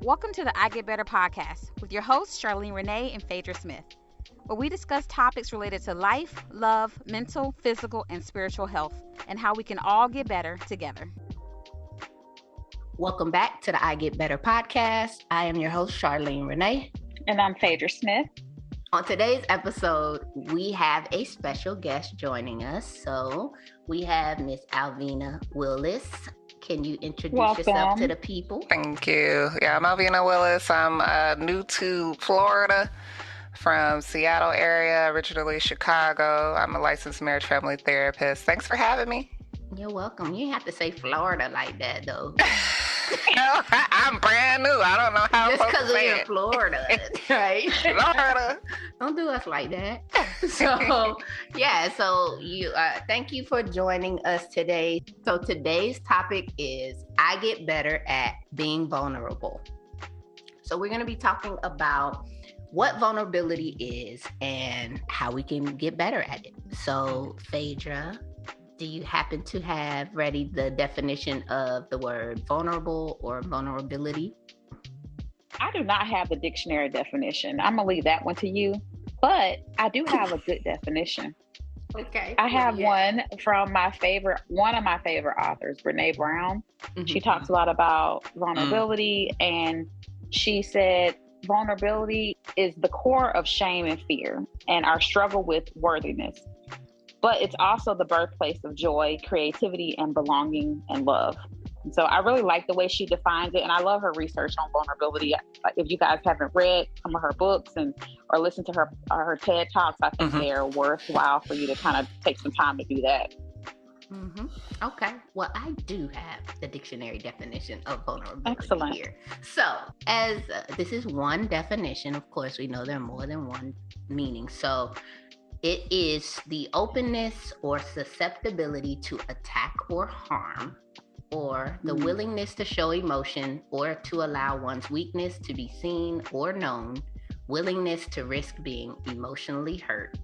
Welcome to the I Get Better podcast with your hosts, Charlene Renee and Phaedra Smith, where we discuss topics related to life, love, mental, physical, and spiritual health, and how we can all get better together. Welcome back to the I Get Better podcast. I am your host, Charlene Renee. And I'm Phaedra Smith. On today's episode, we have a special guest joining us. So we have Miss Alvina Willis. Can you introduce yourself to the people? Thank you. Yeah, I'm Alvina Willis. I'm new to Florida from Seattle area, originally Chicago. I'm a licensed marriage family therapist. Thanks for having me. You're welcome. You have to say Florida like that, though. I'm brand new. I don't know how. Just because we're in Florida, right? Florida. Don't do us like that. So, you thank you for joining us today. So today's topic is I get better at being vulnerable. So we're going to be talking about what vulnerability is and how we can get better at it. So, Phaedra, do you happen to have ready the definition of the word vulnerable or vulnerability? I do not have the dictionary definition. I'm going to leave that one to you, but I do have a good definition. Okay. I have one from one of my favorite authors, Brene Brown. Mm-hmm. She talks a lot about vulnerability, and she said, vulnerability is the core of shame and fear and our struggle with worthiness. But it's also the birthplace of joy, creativity, and belonging and love. And so I really like the way she defines it. And I love her research on vulnerability. If you guys haven't read some of her books or listened to her TED Talks, I think they're worthwhile for you to kind of take some time to do that. Mm-hmm. Okay. Well, I do have the dictionary definition of vulnerability. Excellent. Here. So as this is one definition, of course, we know there are more than one meaning. So it is the openness or susceptibility to attack or harm, or the willingness to show emotion or to allow one's weakness to be seen or known, willingness to risk being emotionally hurt,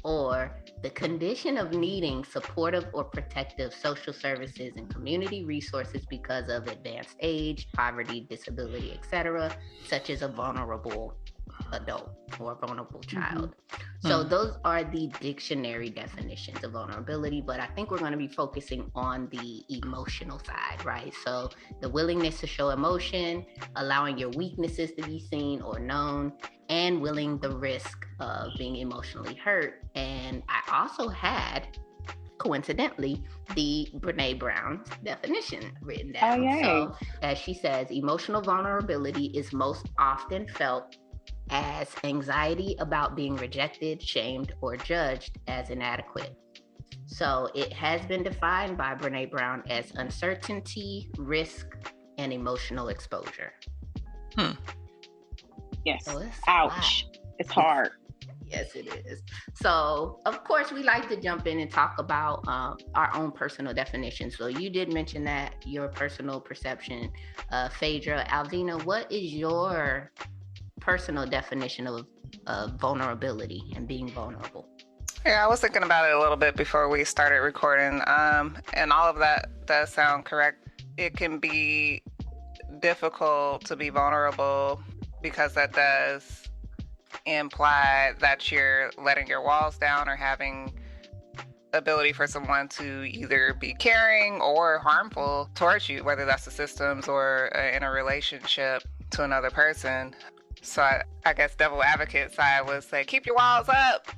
or the condition of needing supportive or protective social services and community resources because of advanced age, poverty, disability, etc., such as a vulnerable adult or a vulnerable child. So those are the dictionary definitions of vulnerability, but I think we're going to be focusing on the emotional side, right? So the willingness to show emotion, allowing your weaknesses to be seen or known, and willing the risk of being emotionally hurt. And I also had, coincidentally, the Brene Brown definition written down. So as she says, emotional vulnerability is most often felt as anxiety about being rejected, shamed, or judged as inadequate. So it has been defined by Brene Brown as uncertainty, risk, and emotional exposure. Yes. So ouch. It's hard. Yes, it is. So, of course, we like to jump in and talk about our own personal definition. So you did mention that, your personal perception. Phaedra, Alvina, what is your personal definition of vulnerability and being vulnerable? Yeah, I was thinking about it a little bit before we started recording, and all of that does sound correct. It can be difficult to be vulnerable because that does imply that you're letting your walls down or having ability for someone to either be caring or harmful towards you, whether that's the systems or in a relationship to another person. So I guess devil advocate side would say, keep your walls up.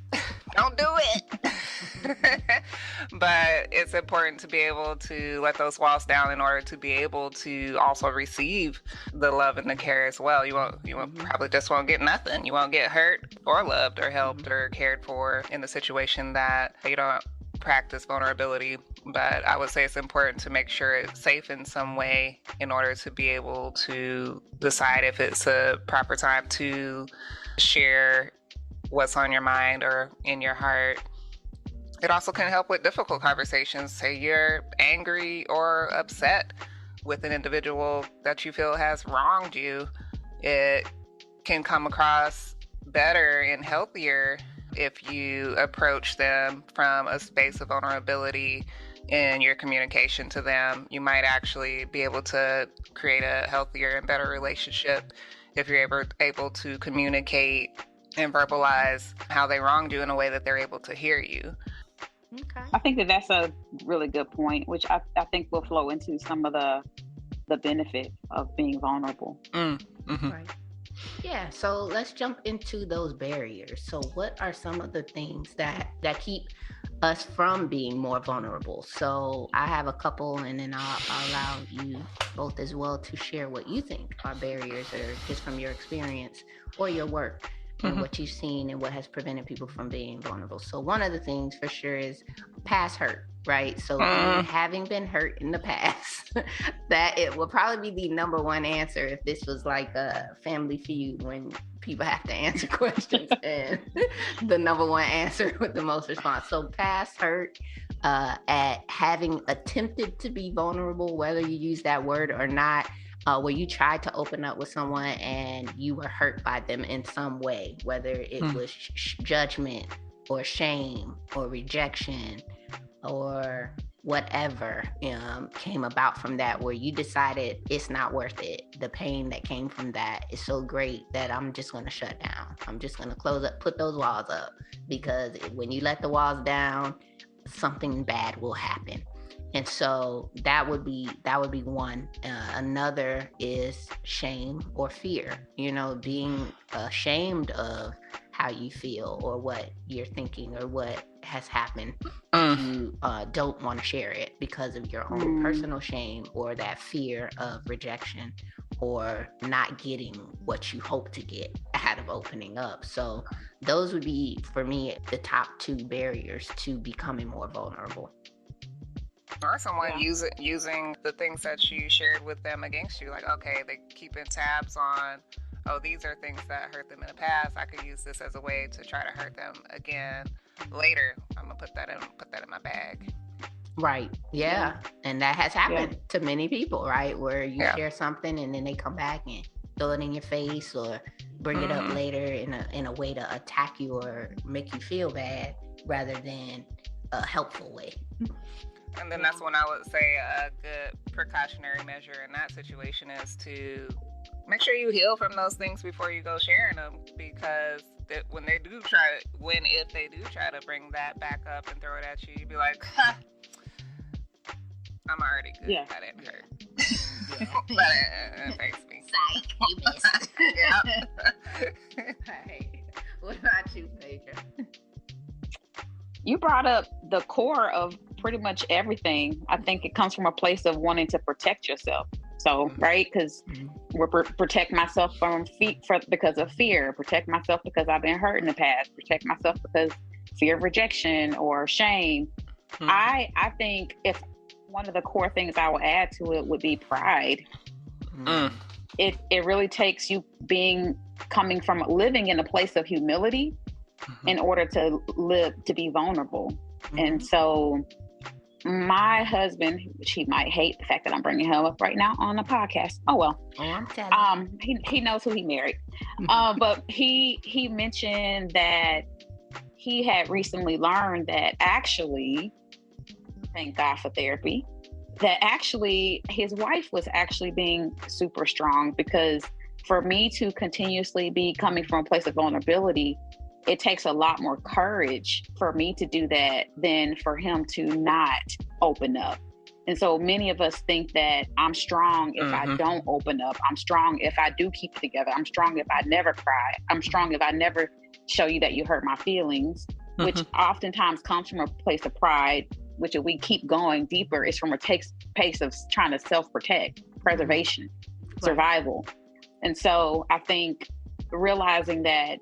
Don't do it. But it's important to be able to let those walls down in order to be able to also receive the love and the care as well. You probably just won't get nothing. You won't get hurt or loved or helped or cared for in the situation that you don't practice vulnerability. But I would say it's important to make sure it's safe in some way in order to be able to decide if it's a proper time to share what's on your mind or in your heart. It also can help with difficult conversations. Say you're angry or upset with an individual that you feel has wronged you. It can come across better and healthier if you approach them from a space of vulnerability in your communication to them, you might actually be able to create a healthier and better relationship if you're able to communicate and verbalize how they wronged you in a way that they're able to hear you. Okay. I think that's a really good point, which I think will flow into some of the benefit of being vulnerable. Mm-hmm. Right. Yeah, so let's jump into those barriers. So what are some of the things that keep us from being more vulnerable? So I have a couple, and then I'll allow you both as well to share what you think are barriers, or just from your experience or your work and what you've seen and what has prevented people from being vulnerable. So one of the things for sure is past hurt, right? So having been hurt in the past, that it will probably be the number one answer if this was like a Family Feud when people have to answer questions and the number one answer with the most response. So past hurt, at having attempted to be vulnerable, whether you use that word or not, where you tried to open up with someone and you were hurt by them in some way, whether it was judgment or shame or rejection or whatever came about from that, where you decided it's not worth it. The pain that came from that is so great that I'm just going to shut down. I'm just going to close up, put those walls up, because when you let the walls down, something bad will happen. And so that would be one. Another is shame or fear, being ashamed of how you feel or what you're thinking or what has happened. You don't want to share it because of your own personal shame or that fear of rejection or not getting what you hope to get out of opening up. So those would be, for me, the top two barriers to becoming more vulnerable. Or someone using the things that you shared with them against you. Like, okay, they keeping tabs on, oh, these are things that hurt them in the past. I could use this as a way to try to hurt them again later. I'm gonna put that in my bag. Right. Yeah. And that has happened to many people, right? Where you share something and then they come back and throw it in your face or bring it up later in a way to attack you or make you feel bad rather than a helpful way. And then that's when I would say a good precautionary measure in that situation is to make sure you heal from those things before you go sharing them, because if they do try to bring that back up and throw it at you, you'd be like, ha, I'm already good. Yeah. That didn't hurt. But it affects me. Psych, you missed. Hey, what about you, Phaedra? You brought up the core of pretty much everything. I think it comes from a place of wanting to protect yourself. So, right? Because we're protect myself because of fear, protect myself because I've been hurt in the past, protect myself because fear of rejection or shame. I think if one of the core things I would add to it would be pride. It really takes you coming from living in a place of humility in order to be vulnerable. And so my husband, he might hate the fact that I'm bringing him up right now on the podcast. Oh well. I'm telling he knows who he married. But he mentioned that he had recently learned that actually, thank God for therapy, that actually his wife was actually being super strong, because for me to continuously be coming from a place of vulnerability, it takes a lot more courage for me to do that than for him to not open up. And so many of us think that I'm strong if I don't open up. I'm strong if I do keep it together. I'm strong if I never cry. I'm strong if I never show you that you hurt my feelings, which oftentimes comes from a place of pride, which if we keep going deeper, is from a place of trying to self-protect, preservation, survival. And so I think realizing that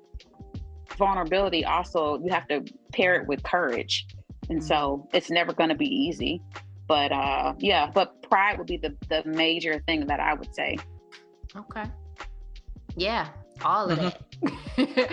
vulnerability also, you have to pair it with courage. And so it's never going to be easy. But but pride would be the major thing that I would say. Okay. Yeah, all of that.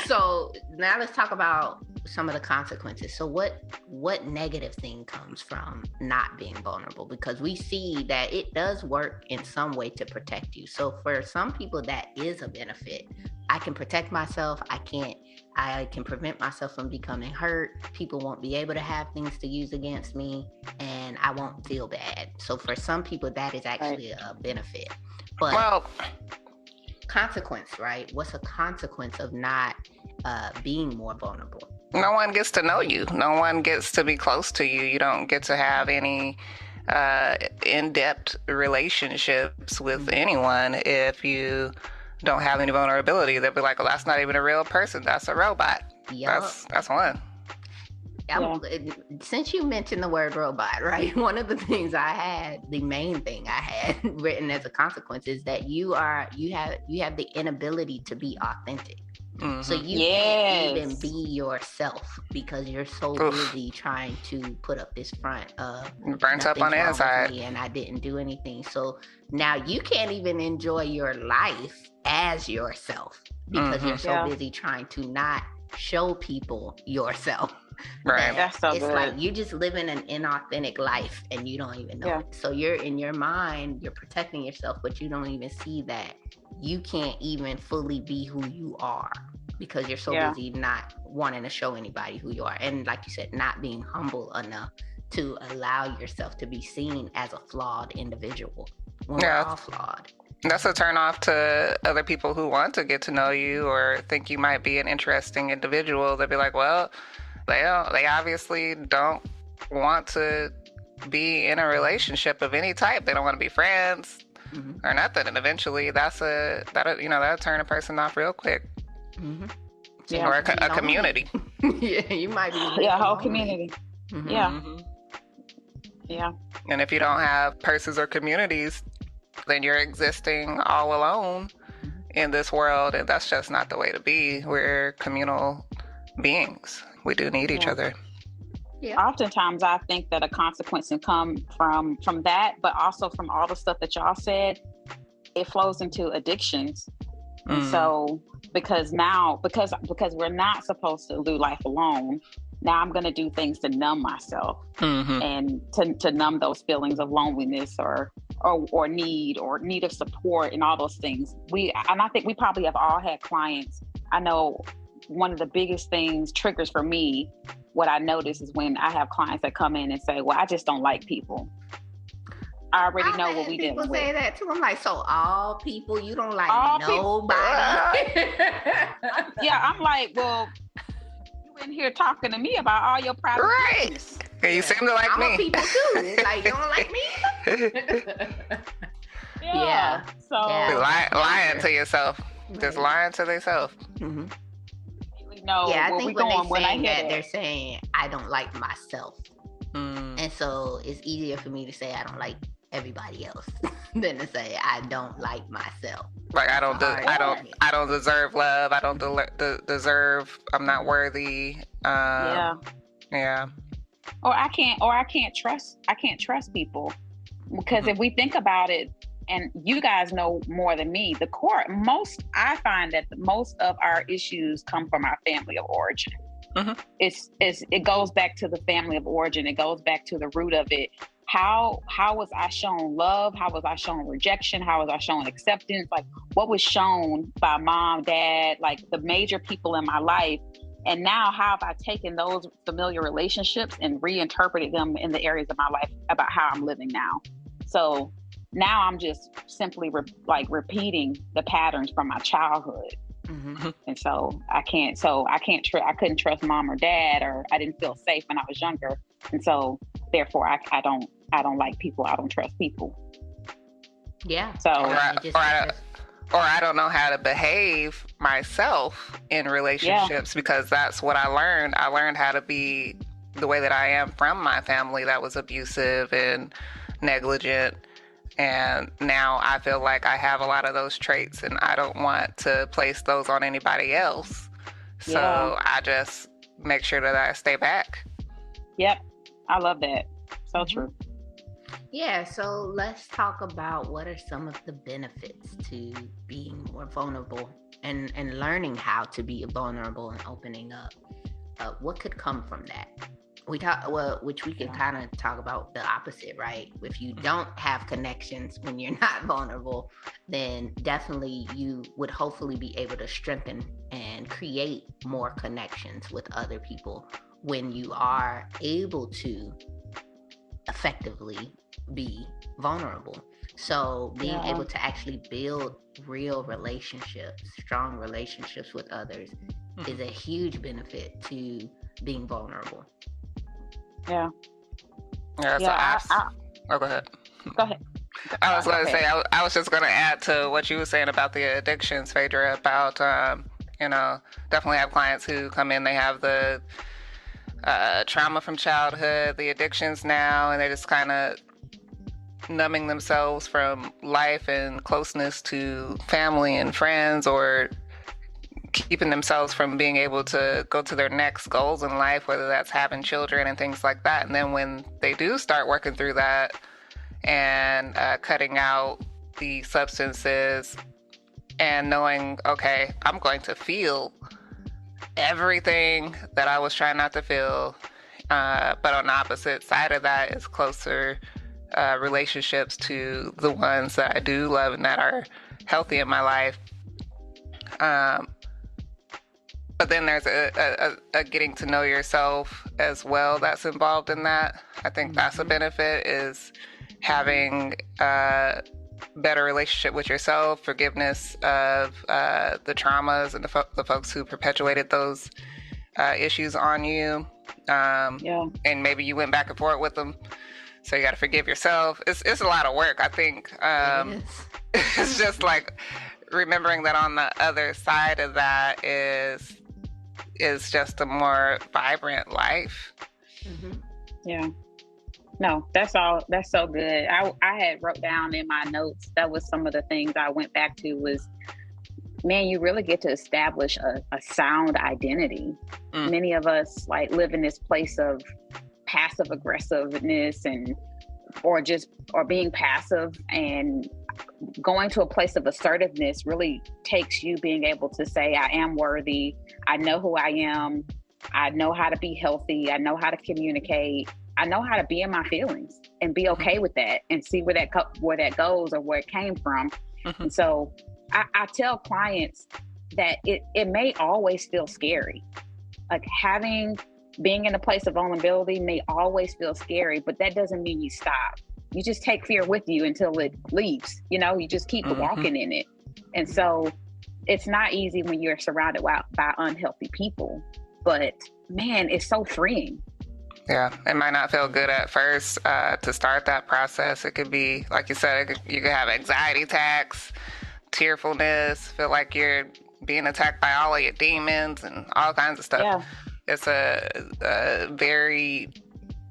So now let's talk about some of the consequences. So what negative thing comes from not being vulnerable? Because we see that it does work in some way to protect you. So for some people that is a benefit. I can protect myself. I can prevent myself from becoming hurt. People won't be able to have things to use against me, and I won't feel bad. So for some people that is actually a benefit. But consequence, right? What's a consequence of not being more vulnerable? No one gets to know you. No one gets to be close to you. You don't get to have any in-depth relationships with anyone if you don't have any vulnerability. They'll be like, well, that's not even a real person. That's a robot. Yep. That's one. Since you mentioned the word robot, right? One of the things the main thing I had written as a consequence is that you have the inability to be authentic. Mm-hmm. So you can't even be yourself because you're so busy trying to put up this front of burnt up on the inside and I didn't do anything. So now you can't even enjoy your life as yourself because you're so busy trying to not show people yourself. Right. That's so it's good. Like you just living an inauthentic life and you don't even know it. So you're in your mind, you're protecting yourself, but you don't even see that you can't even fully be who you are because you're so busy not wanting to show anybody who you are. And like you said, not being humble enough to allow yourself to be seen as a flawed individual when we're all flawed. That's a turn off to other people who want to get to know you or think you might be an interesting individual. They'll be like, well, they obviously don't want to be in a relationship of any type. They don't want to be friends or nothing. And eventually that'll turn a person off real quick. Mm-hmm. Or a community. You might be. A whole community. Mm-hmm. Yeah. Mm-hmm. Yeah. And if you don't have persons or communities, then you're existing all alone in this world. And that's just not the way to be. We're communal beings. We do need each other. Yeah. Oftentimes I think that a consequence can come from that, but also from all the stuff that y'all said, it flows into addictions. And so because we're not supposed to do life alone, now I'm going to do things to numb myself and to numb those feelings of loneliness or need of support and all those things. I think we probably have all had clients. I know one of the biggest triggers for me, what I notice is when I have clients that come in and say, well, I just don't like people. I already know what we dealing with. People say that too. I'm like, so all people, you don't like nobody? I'm like, well, you in here talking to me about all your private business. Right. You seem to like me. I'm people too. Like, you don't like me? So lying to yourself. Just lying to themselves. Mm-hmm. I think they're saying I don't like myself, and so it's easier for me to say I don't like everybody else than to say I don't like myself. Like I don't deserve love. I don't deserve. I'm not worthy. Yeah. Or I can't trust people because if we think about it. And you guys know more than me. I find that most of our issues come from our family of origin. Mm-hmm. It goes back to the family of origin. It goes back to the root of it. How was I shown love? How was I shown rejection? How was I shown acceptance? Like what was shown by mom, dad, like the major people in my life? And now how have I taken those familiar relationships and reinterpreted them in the areas of my life about how I'm living now? So now I'm just simply repeating the patterns from my childhood. Mm-hmm. And so I couldn't trust mom or dad, or I didn't feel safe when I was younger. And so therefore I don't like people. I don't trust people. Yeah. So or I don't know how to behave myself in relationships because that's what I learned. I learned how to be the way that I am from my family that was abusive and negligent. And now I feel like I have a lot of those traits and I don't want to place those on anybody else. So I just make sure that I stay back. Yep. I love that. So true. Yeah. So let's talk about what are some of the benefits to being more vulnerable and learning how to be vulnerable and opening up. what could come from that? Which we can kind of talk about the opposite, right? If you don't have connections when you're not vulnerable, then definitely you would hopefully be able to strengthen and create more connections with other people when you are able to effectively be vulnerable. So being able to actually build real relationships, strong relationships with others is a huge benefit to being vulnerable. Yeah. Yeah. Go ahead. Go ahead. I was going to say, I was just going to add to what you were saying about the addictions, Phaedra, about, definitely have clients who come in, they have the trauma from childhood, the addictions now, and they're just kind of numbing themselves from life and closeness to family and friends, or keeping themselves from being able to go to their next goals in life, whether that's having children and things like that. And then when they do start working through that and cutting out the substances and knowing, okay, I'm going to feel everything that I was trying not to feel. But on the opposite side of that is closer relationships to the ones that I do love and that are healthy in my life. But then there's a getting to know yourself as well that's involved in that. I think that's a benefit, is having a better relationship with yourself, forgiveness of the traumas and the folks who perpetuated those issues on you. And maybe you went back and forth with them. So you got to forgive yourself. It's a lot of work. I think it's just like remembering that on the other side of that is just a more vibrant life. Yeah. No, that's all. That's so good. I had wrote down in my notes, that was some of the things I went back to was, man, you really get to establish a sound identity. Many of us like live in this place of passive aggressiveness or being passive, and going to a place of assertiveness really takes you being able to say, I am worthy. I know who I am. I know how to be healthy. I know how to communicate. I know how to be in my feelings and be okay with that and see where that goes or where it came from. And so I tell clients that it may always feel scary. Like being in a place of vulnerability may always feel scary, but that doesn't mean you stop. You just take fear with you until it leaves. You just keep walking in it. And so it's not easy when you're surrounded by unhealthy people, but man, it's so freeing. Yeah, it might not feel good at first to start that process. It could be, like you said, you could have anxiety attacks, tearfulness, feel like you're being attacked by all of your demons and all kinds of stuff. Yeah. It's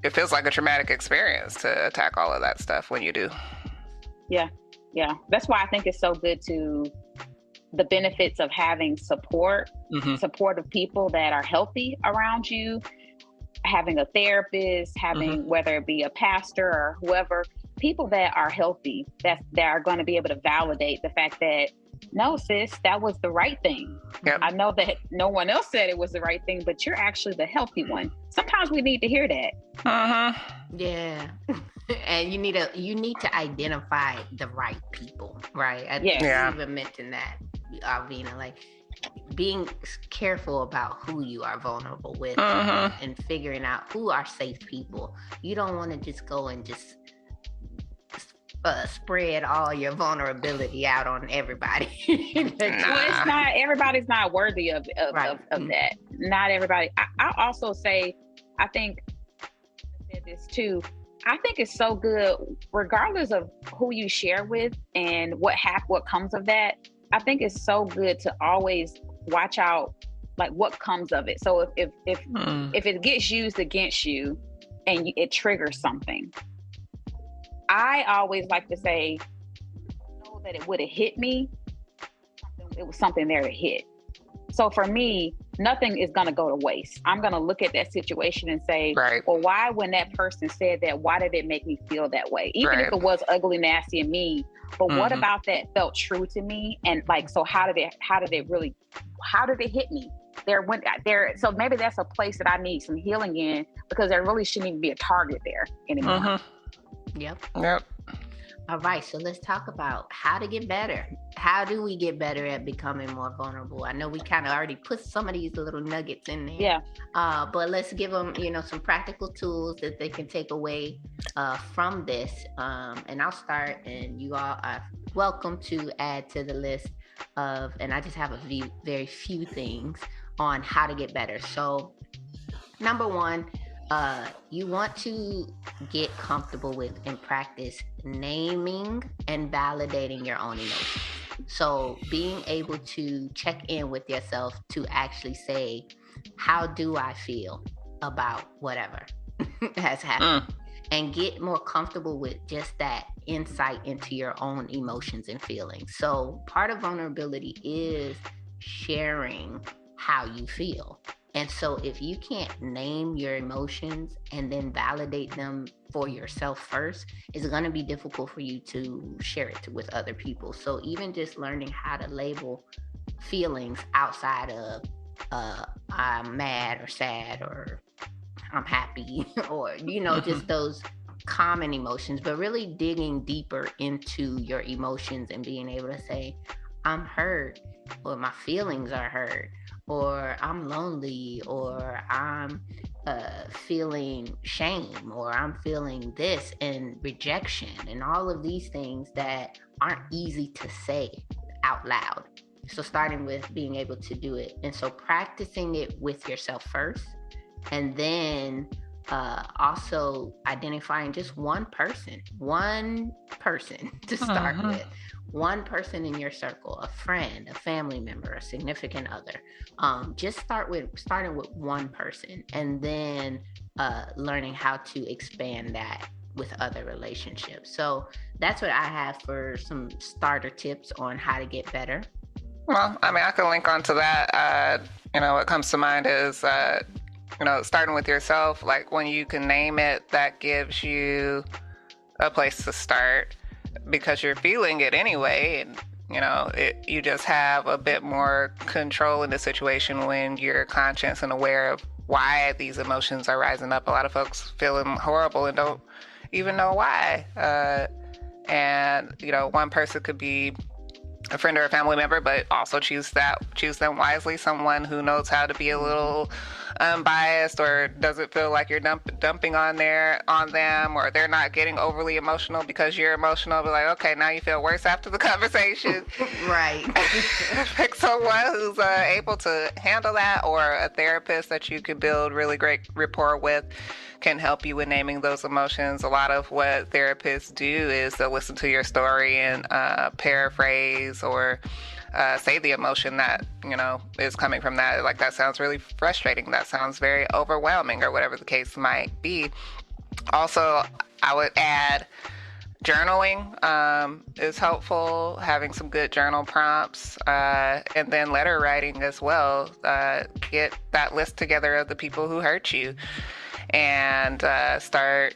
it feels like a traumatic experience to attack all of that stuff when you do. Yeah. That's why I think it's so good the benefits of having supportive people that are healthy around you, having a therapist, having whether it be a pastor or whoever, people that are healthy, that are going to be able to validate the fact that, no, sis, that was the right thing. Yep. I know that no one else said it was the right thing, but you're actually the healthy one. Sometimes we need to hear that. Yeah. And you need to identify the right people, right? I even mentioned that, Alvina, like being careful about who you are vulnerable with and figuring out who are safe people. You don't want to just go and just spread all your vulnerability out on everybody. Well, it's not, everybody's not worthy of that. Not everybody. I'll also say, I think I said this too, I think it's so good, regardless of who you share with and what comes of that. I think it's so good to always watch out, like what comes of it. So if it gets used against you and it triggers something, I always like to say, know that it would have hit me. It was something there to hit. So for me, nothing is going to go to waste. I'm going to look at that situation and say, well, why, when that person said that, way did it make me feel that way? Even if it was ugly, nasty, and mean, but what about that felt true to me? And like, so how did it hit me? so maybe that's a place that I need some healing in, because there really shouldn't even be a target there anymore. Yep. Yep. All right, so let's talk about how to get better. How do we get better at becoming more vulnerable? I know we kind of already put some of these little nuggets in there. Yeah. But let's give them, some practical tools that they can take away from this. And I'll start, and you all are welcome to add to the list of, and I just have very few things on how to get better. So number one, you want to get comfortable with and practice naming and validating your own emotions. So being able to check in with yourself to actually say, how do I feel about whatever has happened? And get more comfortable with just that insight into your own emotions and feelings. So part of vulnerability is sharing how you feel. And so if you can't name your emotions and then validate them for yourself first, it's going to be difficult for you to share it with other people. So even just learning how to label feelings outside of I'm mad or sad or I'm happy or, just those common emotions, but really digging deeper into your emotions and being able to say, I'm hurt, or my feelings are hurt, or I'm lonely, or I'm feeling shame, or I'm feeling this, and rejection, and all of these things that aren't easy to say out loud. So starting with being able to do it. And so practicing it with yourself first, and then also identifying just one person to start with. One person in your circle, a friend, a family member, a significant other. Just starting with one person, and then learning how to expand that with other relationships. So that's what I have for some starter tips on how to get better. Well, I mean, I can link onto that. What comes to mind is, starting with yourself. Like when you can name it, that gives you a place to start, because you're feeling it anyway, and you just have a bit more control in the situation when you're conscious and aware of why these emotions are rising up. A lot of folks feeling horrible and don't even know why. And one person could be a friend or a family member, but also choose them wisely. Someone who knows how to be a little unbiased, or doesn't feel like you're dumping on them, or they're not getting overly emotional because you're emotional. But like, okay, now you feel worse after the conversation. Right. Pick someone who's able to handle that, or a therapist that you could build really great rapport with can help you with naming those emotions. A lot of what therapists do is they'll listen to your story and paraphrase or say the emotion that is coming from that. Like, that sounds really frustrating, that sounds very overwhelming, or whatever the case might be. Also, I would add journaling is helpful, having some good journal prompts, and then letter writing as well. Get that list together of the people who hurt you, and start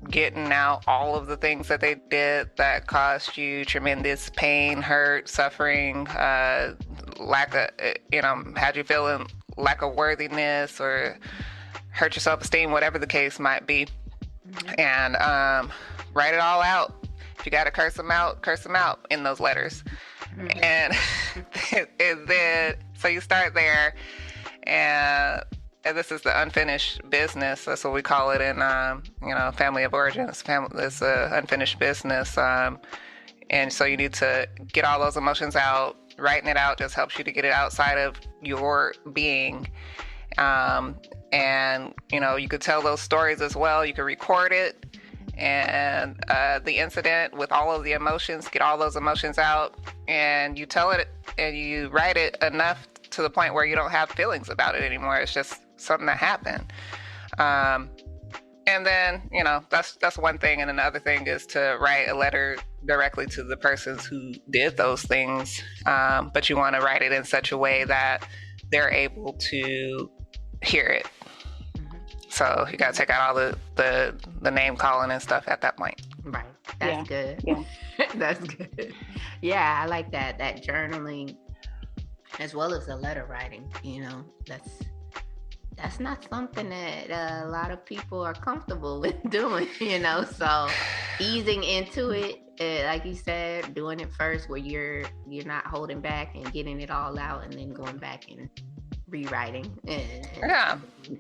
getting out all of the things that they did that caused you tremendous pain, hurt, suffering, lack of, had you feeling lack of worthiness, or hurt your self-esteem, whatever the case might be. And write it all out. If you got to curse them out in those letters. And then, so you start there, and this is the unfinished business. That's what we call it in, family of origin. It's unfinished business. And so you need to get all those emotions out. Writing it out just helps you to get it outside of your being. And, you could tell those stories as well. You could record it, and the incident with all of the emotions, get all those emotions out, and you tell it and you write it enough to the point where you don't have feelings about it anymore. It's just something that happened. And then, that's one thing. And another thing is to write a letter directly to the persons who did those things. But you want to write it in such a way that they're able to hear it. So you got to take out all the name calling and stuff at that point. Right. That's good. Yeah. That's good. Yeah, I like that journaling as well as the letter writing. That's not something that a lot of people are comfortable with doing, so easing into it, like you said, doing it first where you're not holding back and getting it all out, and then going back and rewriting and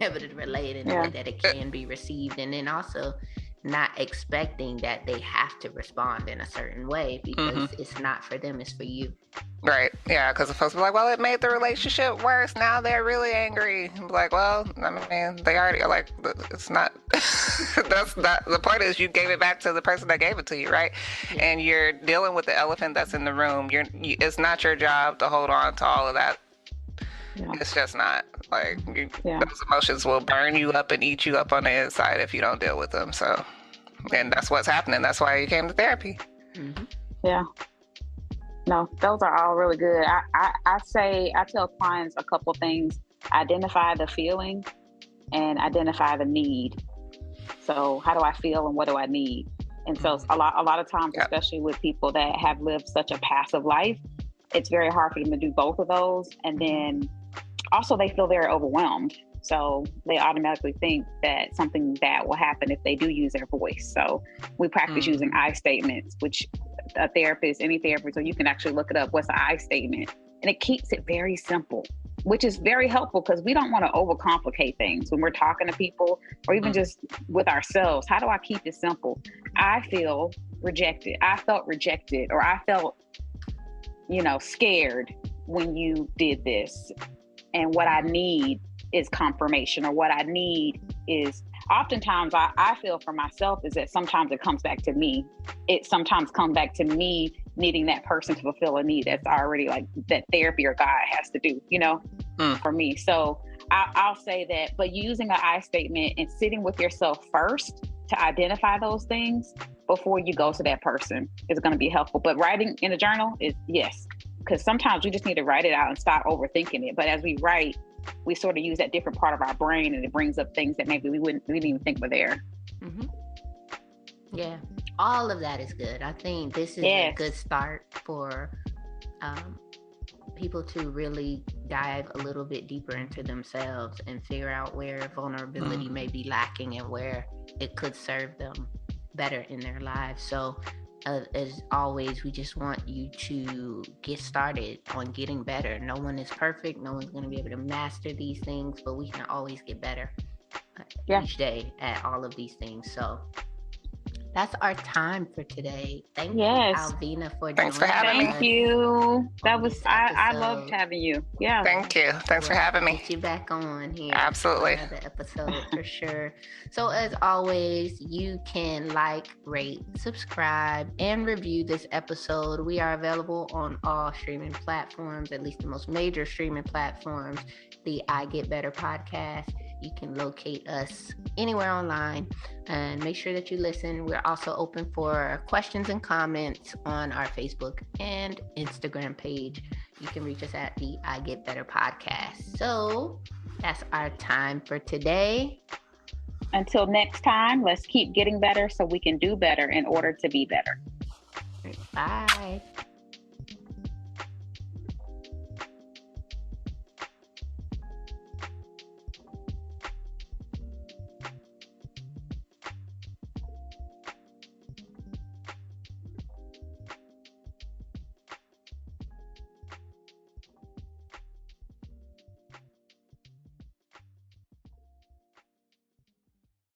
never to relate in the way that it can be received, and then also not expecting that they have to respond in a certain way, because it's not for them, it's for you. Right. Yeah, because the folks be like, well, it made the relationship worse. Now they're really angry. I'm like, well, I mean, they already like, it's not, that's not, the point is you gave it back to the person that gave it to you, right? Yeah. And you're dealing with the elephant that's in the room. It's not your job to hold on to all of that. Yeah. It's just not. Like, those emotions will burn you up and eat you up on the inside if you don't deal with them. So, and that's what's happening. That's why you came to therapy. Yeah. No, those are all really good. I tell clients a couple things: identify the feeling and identify the need. So how do I feel and what do I need? And so a lot of times, especially with people that have lived such a passive life, it's very hard for them to do both of those. And then also they feel very overwhelmed. So they automatically think that something bad will happen if they do use their voice. So we practice using I statements, which any therapist, so you can actually look it up, what's the I statement? And it keeps it very simple, which is very helpful because we don't want to overcomplicate things when we're talking to people or even just with ourselves. How do I keep it simple? I feel rejected. I felt rejected, or I felt, scared when you did this. And what I need is confirmation, or what I need is, oftentimes I feel for myself is that sometimes it comes back to me. It sometimes comes back to me needing that person to fulfill a need that's already like that therapy or God has to do, for me. So I'll say that, but using an I statement and sitting with yourself first to identify those things before you go to that person is going to be helpful. But writing in a journal is because sometimes we just need to write it out and stop overthinking it. But as we write, we sort of use that different part of our brain, and it brings up things that maybe we didn't even think were there. Yeah, all of that is good. I think this is a good start for people to really dive a little bit deeper into themselves and figure out where vulnerability may be lacking and where it could serve them better in their lives. So as always, we just want you to get started on getting better. No one is perfect. No one's going to be able to master these things, but we can always get better each day at all of these things. So that's our time for today. Thank you, Alvina, for joining us. Thanks for having me. Thank you. That was I loved having you. Yeah. Thank you. Thanks for having me. Get you back on here. Absolutely. For another episode for sure. So as always, you can like, rate, subscribe, and review this episode. We are available on all streaming platforms, at least the most major streaming platforms. The I Get Better podcast. You can locate us anywhere online, and make sure that you listen. We're also open for questions and comments on our Facebook and Instagram page. You can reach us at the I Get Better podcast. So that's our time for today. Until next time, let's keep getting better so we can do better in order to be better. Bye.